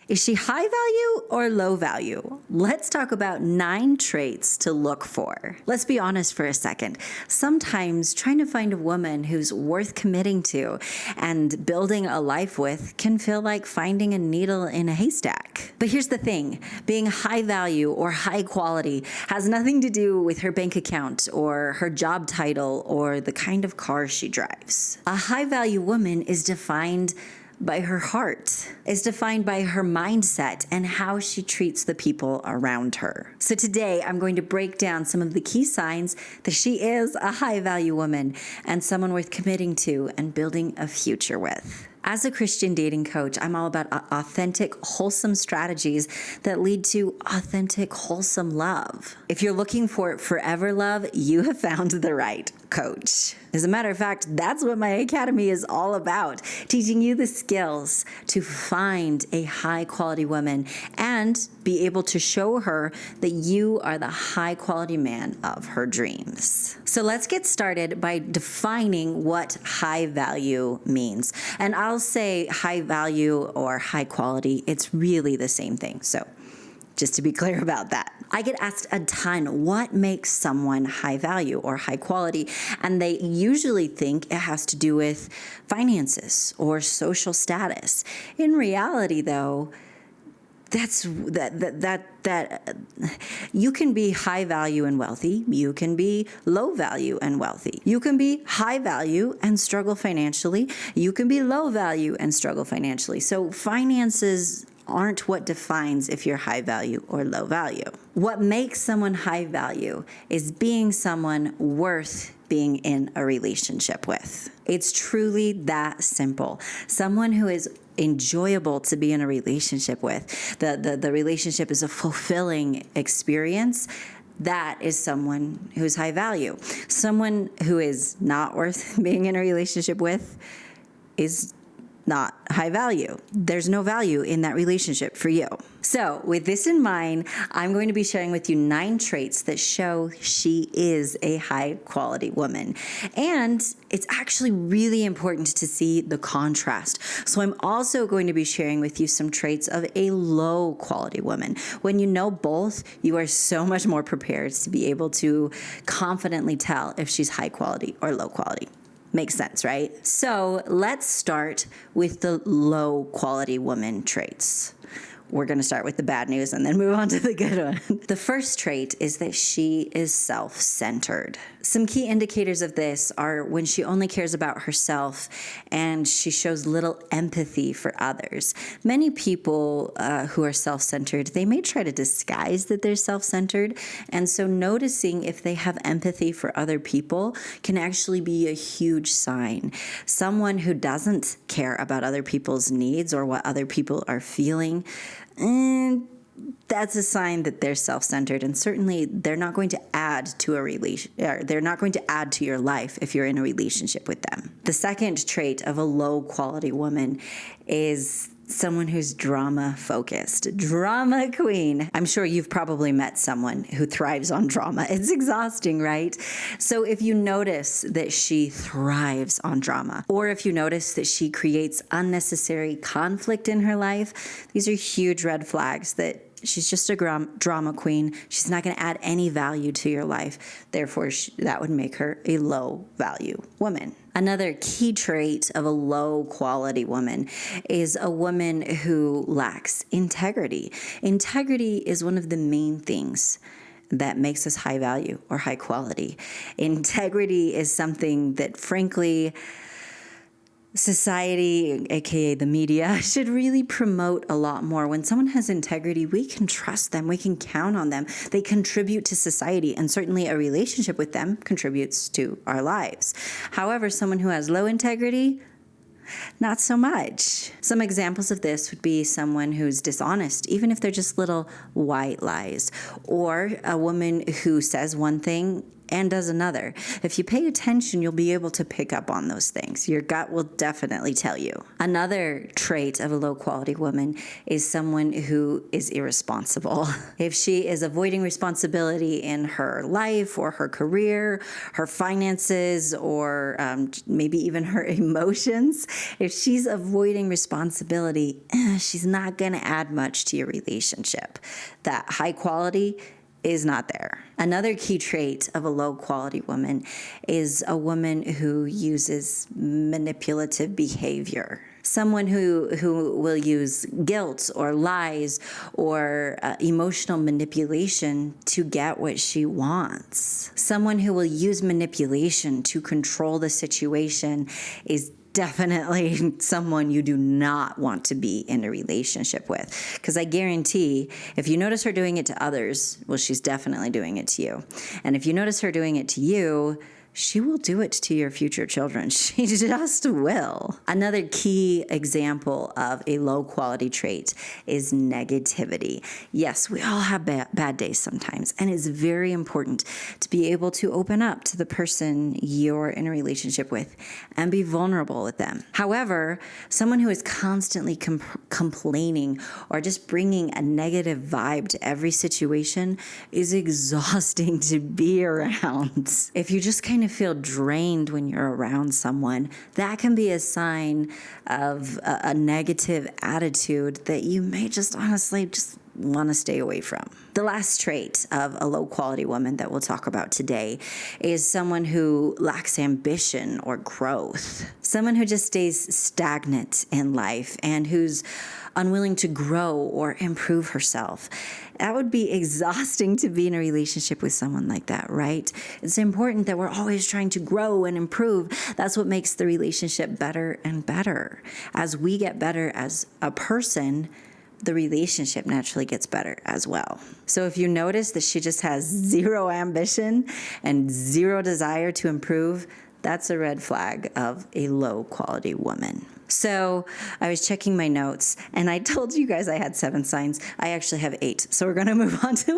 Is she high value or low value? Let's talk about 9 traits to look for. Let's be honest for a second. Sometimes trying to find a woman who's worth committing to and building a life with can feel like finding a needle in a haystack. But here's the thing, being high value or high quality has nothing to do with her bank account or her job title or the kind of car she drives. A high value woman is defined by her heart, is defined by her mindset and how she treats the people around her. So today I'm going to break down some of the key signs that she is a high value woman and someone worth committing to and building a future with. As a Christian dating coach, I'm all about authentic, wholesome strategies that lead to authentic, wholesome love. If you're looking for forever love, you have found the right coach. As a matter of fact, that's what my academy is all about, teaching you the skills to find a high quality woman and be able to show her that you are the high quality man of her dreams. So let's get started by defining what high value means. And I'll say high value or high quality, it's really the same thing. So just to be clear about that. I get asked a ton, what makes someone high value or high quality? And they usually think it has to do with finances or social status. In reality, though, you can be high value and wealthy. You can be low value and wealthy. You can be high value and struggle financially. You can be low value and struggle financially. So finances aren't what defines if you're high value or low value. What makes someone high value is being someone worth being in a relationship with. It's truly that simple. Someone who is enjoyable to be in a relationship with. The relationship is a fulfilling experience. That is someone who's high value. Someone who is not worth being in a relationship with is not high value. There's no value in that relationship for you. So with this in mind, I'm going to be sharing with you 9 traits that show she is a high quality woman. And it's actually really important to see the contrast. So I'm also going to be sharing with you some traits of a low quality woman. When you know both, you are so much more prepared to be able to confidently tell if she's high quality or low quality. Makes sense, right? So let's start with the low quality woman traits. We're going to start with the bad news and then move on to the good one. The first trait is that she is self-centered. Some key indicators of this are when she only cares about herself and she shows little empathy for others. Many people who are self-centered, they may try to disguise that they're self-centered. And so noticing if they have empathy for other people can actually be a huge sign. Someone who doesn't care about other people's needs or what other people are feeling, and that's a sign that they're self-centered, and certainly they're not going to add to they're not going to add to your life if you're in a relationship with them. The second trait of a low quality woman is someone who's drama focused. Drama queen. I'm sure you've probably met someone who thrives on drama. It's exhausting, right? So if you notice that she thrives on drama, or if you notice that she creates unnecessary conflict in her life, these are huge red flags that she's just a drama queen. She's not going to add any value to your life. Therefore, that would make her a low value woman. Another key trait of a low quality woman is a woman who lacks integrity. Integrity is one of the main things that makes us high value or high quality. Integrity is something that, frankly, society, aka the media, should really promote a lot more. When someone has integrity, we can trust them, we can count on them. They contribute to society, and certainly a relationship with them contributes to our lives. However, someone who has low integrity, not so much. Some examples of this would be someone who's dishonest, even if they're just little white lies, or a woman who says one thing and does another. If you pay attention, you'll be able to pick up on those things. Your gut will definitely tell you. Another trait of a low quality woman is someone who is irresponsible. If she is avoiding responsibility in her life or her career, her finances, or maybe even her emotions, if she's avoiding responsibility, she's not going to add much to your relationship. That high quality is not there. Another key trait of a low quality woman is a woman who uses manipulative behavior. Someone who will use guilt or lies or emotional manipulation to get what she wants. Someone who will use manipulation to control the situation is definitely someone you do not want to be in a relationship with. Because I guarantee if you notice her doing it to others, well, she's definitely doing it to you. And if you notice her doing it to you, she will do it to your future children. She just will. Another key example of a low quality trait is negativity. Yes, we all have bad days sometimes, and it's very important to be able to open up to the person you're in a relationship with and be vulnerable with them. However, someone who is constantly complaining or just bringing a negative vibe to every situation is exhausting to be around. If you just kind of feel drained when you're around someone, that can be a sign of a negative attitude that you may just honestly just want to stay away from. The last trait of a low quality woman that we'll talk about today is someone who lacks ambition or growth. Someone who just stays stagnant in life and who's unwilling to grow or improve herself. That would be exhausting to be in a relationship with someone like that, right? It's important that we're always trying to grow and improve. That's what makes the relationship better and better. As we get better as a person, the relationship naturally gets better as well. So if you notice that she just has zero ambition and zero desire to improve, that's a red flag of a low quality woman. So I was checking my notes, and I told you guys I had 7 signs. I actually have 8. So we're going to move on to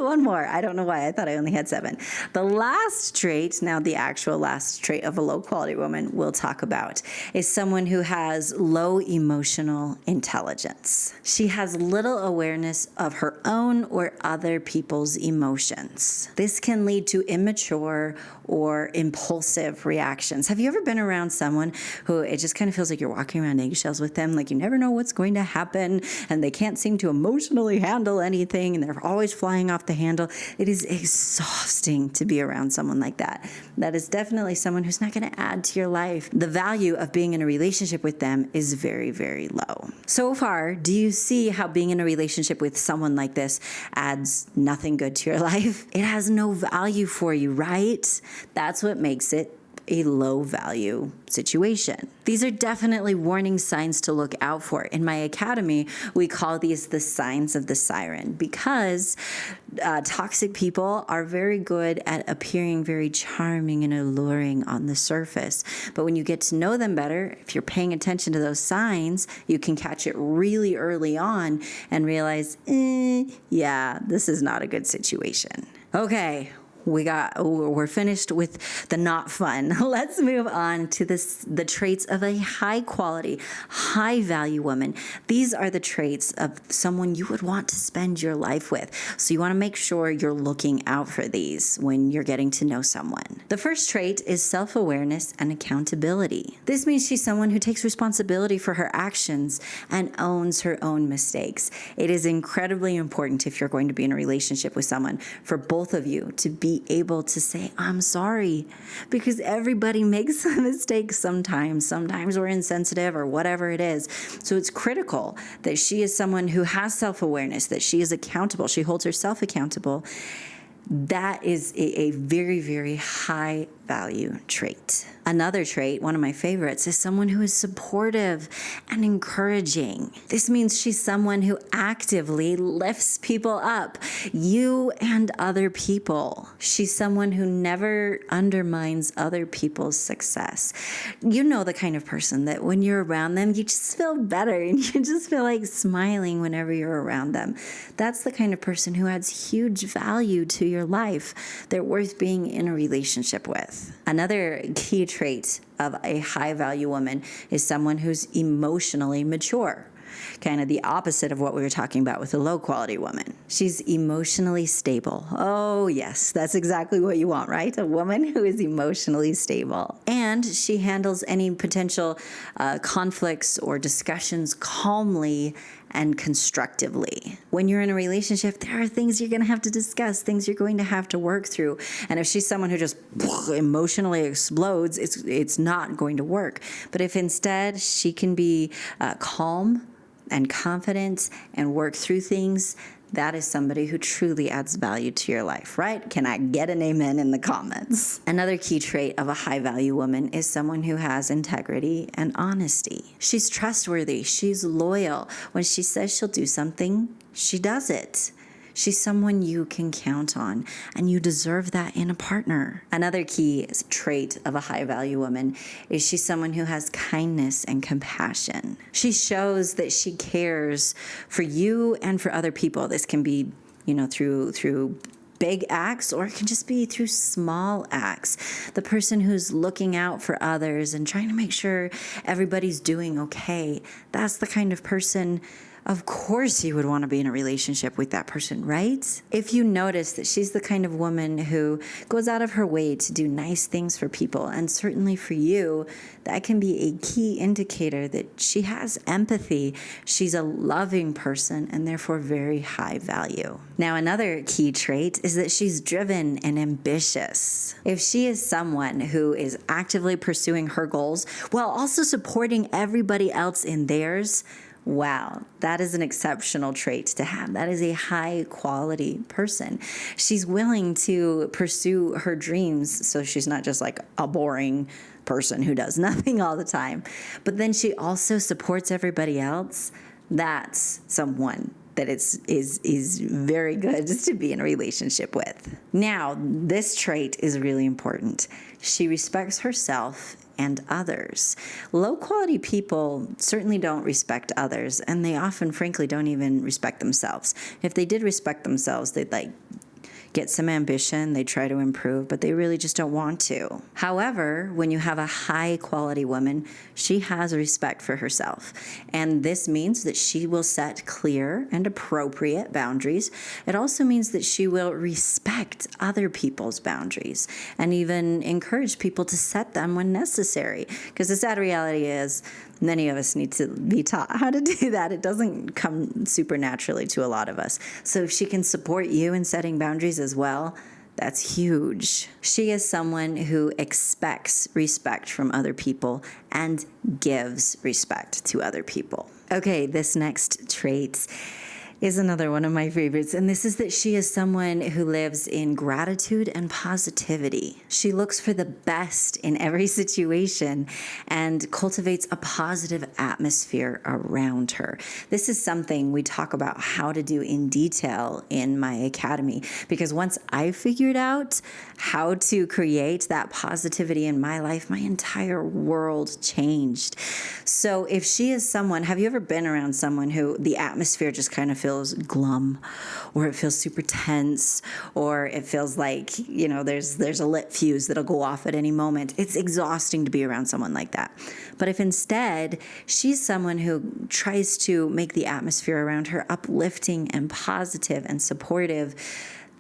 one more. I don't know why. I thought I only had 7. The last trait, now the actual last trait of a low quality woman we'll talk about, is someone who has low emotional intelligence. She has little awareness of her own or other people's emotions. This can lead to immature or impulsive reactions. Have you ever been around someone who it just kind of feels like you're walking around eggshells with them, like you never know what's going to happen, and they can't seem to emotionally handle anything, and they're always flying off the handle? It is exhausting to be around someone like that. That is definitely someone who's not going to add to your life. The value of being in a relationship with them is very, very low. So far, do you see how being in a relationship with someone like this adds nothing good to your life? It has no value for you, right? That's what makes it a low value situation. These are definitely warning signs to look out for. In my academy, we call these the signs of the siren, because toxic people are very good at appearing very charming and alluring on the surface. But when you get to know them better, if you're paying attention to those signs, you can catch it really early on and realize, yeah, this is not a good situation. Okay. We're finished with the not fun. Let's move on to the traits of a high quality, high value woman. These are the traits of someone you would want to spend your life with. So you want to make sure you're looking out for these when you're getting to know someone. The first trait is self-awareness and accountability. This means she's someone who takes responsibility for her actions and owns her own mistakes. It is incredibly important, if you're going to be in a relationship with someone, for both of you to be able to say, I'm sorry, because everybody makes mistakes sometimes. Sometimes we're insensitive or whatever it is. So it's critical that she is someone who has self-awareness, that she is accountable. She holds herself accountable. That is a very, very high value trait. Another trait, one of my favorites, is someone who is supportive and encouraging. This means she's someone who actively lifts people up, you and other people. She's someone who never undermines other people's success. You know the kind of person that when you're around them, you just feel better and you just feel like smiling whenever you're around them. That's the kind of person who adds huge value to your life. They're worth being in a relationship with. Another key trait of a high-value woman is someone who's emotionally mature. Kind of the opposite of what we were talking about with a low-quality woman. She's emotionally stable. Oh, yes, that's exactly what you want, right? A woman who is emotionally stable. And she handles any potential conflicts or discussions calmly and constructively. When you're in a relationship, there are things you're going to have to discuss, things you're going to have to work through. And if she's someone who just emotionally explodes, it's not going to work. But if instead she can be calm and confident and work through things, that is somebody who truly adds value to your life, right? Can I get an amen in the comments? Another key trait of a high-value woman is someone who has integrity and honesty. She's trustworthy. She's loyal. When she says she'll do something, she does it. She's someone you can count on, and you deserve that in a partner. Another key trait of a high-value woman is she's someone who has kindness and compassion. She shows that she cares for you and for other people. This can be, through big acts, or it can just be through small acts. The person who's looking out for others and trying to make sure everybody's doing okay, that's the kind of person. Of course you would want to be in a relationship with that person, right? If you notice that she's the kind of woman who goes out of her way to do nice things for people, and certainly for you, that can be a key indicator that she has empathy. She's a loving person and therefore very high value. Now, another key trait is that she's driven and ambitious. If she is someone who is actively pursuing her goals while also supporting everybody else in theirs, wow, that is an exceptional trait to have. That is a high quality person. She's willing to pursue her dreams, so she's not just like a boring person who does nothing all the time. But then she also supports everybody else. That's someone that is very good to be in a relationship with. Now, this trait is really important. She respects herself and others. Low-quality people certainly don't respect others, and they often, frankly, don't even respect themselves. If they did respect themselves, they'd get some ambition, they try to improve, but they really just don't want to. However, when you have a high-quality woman, she has respect for herself. And this means that she will set clear and appropriate boundaries. It also means that she will respect other people's boundaries and even encourage people to set them when necessary. Because the sad reality is, many of us need to be taught how to do that. It doesn't come super naturally to a lot of us. So if she can support you in setting boundaries as well, that's huge. She is someone who expects respect from other people and gives respect to other people. Okay, this next trait is another one of my favorites, and this is that she is someone who lives in gratitude and positivity. She looks for the best in every situation and cultivates a positive atmosphere around her. This is something we talk about how to do in detail in my academy, because once I figured out how to create that positivity in my life, my entire world changed. So if she is someone, have you ever been around someone who the atmosphere just kind of feels glum, or it feels super tense, or it feels like, there's a lit fuse that'll go off at any moment? It's exhausting to be around someone like that. But if instead she's someone who tries to make the atmosphere around her uplifting and positive and supportive,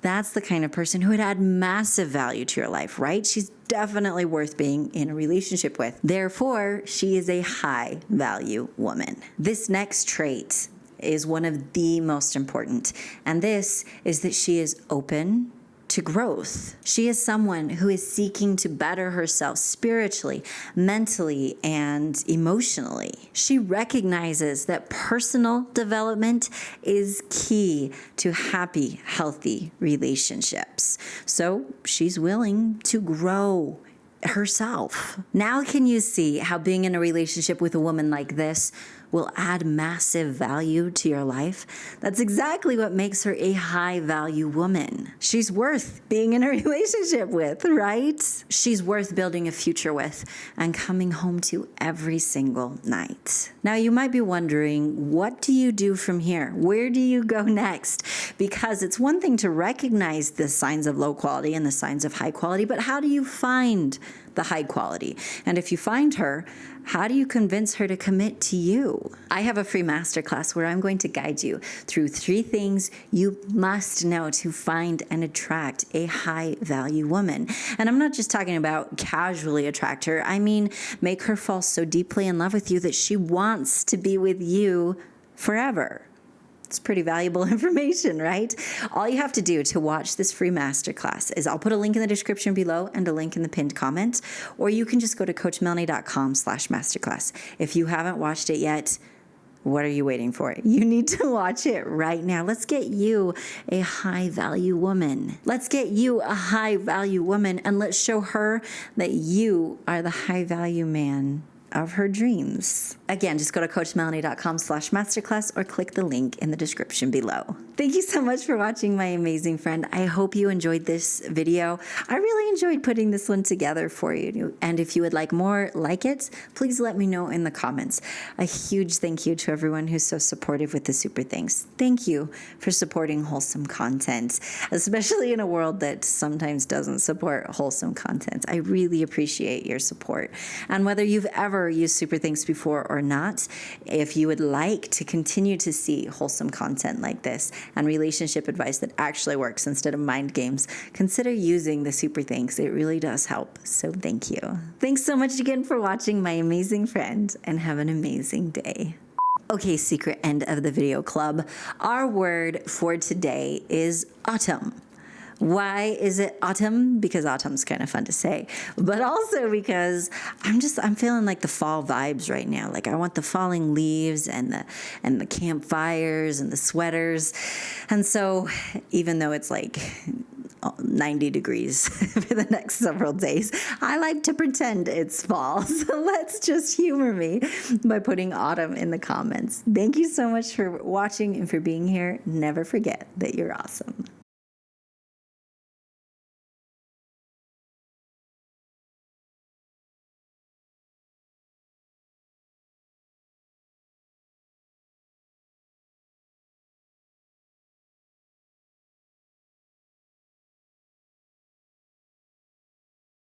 that's the kind of person who would add massive value to your life, right? She's definitely worth being in a relationship with. Therefore, she is a high value woman. This next trait is one of the most important, and this is that she is open to growth. She is someone who is seeking to better herself spiritually, mentally, and emotionally. She recognizes that personal development is key to happy, healthy relationships. So she's willing to grow herself. Now can you see how being in a relationship with a woman like this will add massive value to your life? That's exactly what makes her a high value woman. She's worth being in a relationship with, right? She's worth building a future with and coming home to every single night. Now you might be wondering, what do you do from here? Where do you go next? Because it's one thing to recognize the signs of low quality and the signs of high quality, but how do you find the high quality? And if you find her, how do you convince her to commit to you? I have a free masterclass where I'm going to guide you through 3 things you must know to find and attract a high value woman. And I'm not just talking about casually attract her. I mean, make her fall so deeply in love with you that she wants to be with you forever. It's pretty valuable information, right? All you have to do to watch this free masterclass is I'll put a link in the description below and a link in the pinned comment, or you can just go to coachmelannie.com/masterclass. If you haven't watched it yet, what are you waiting for? You need to watch it right now. Let's get you a high value woman. Let's get you a high value woman, and let's show her that you are the high value man of her dreams. Again, just go to coachmelannie.com/masterclass or click the link in the description below. Thank you so much for watching, my amazing friend. I hope you enjoyed this video. I really enjoyed putting this one together for you. And if you would like more like it, please let me know in the comments. A huge thank you to everyone who's so supportive with the super thanks. Thank you for supporting wholesome content, especially in a world that sometimes doesn't support wholesome content. I really appreciate your support. And whether you've ever used super thanks before or not, if you would like to continue to see wholesome content like this and relationship advice that actually works instead of mind games, consider using the super thanks. It really does help. So thank you. Thanks so much again for watching, my amazing friend, and have an amazing day. Okay, secret end of the video club. Our word for today is autumn. Why is it autumn? Because autumn's kind of fun to say, but also because I'm feeling like the fall vibes right now. Like I want the falling leaves and the campfires and the sweaters. And so even though it's like 90 degrees for the next several days, I like to pretend it's fall. So let's just humor me by putting autumn in the comments. Thank you so much for watching and for being here. Never forget that you're awesome.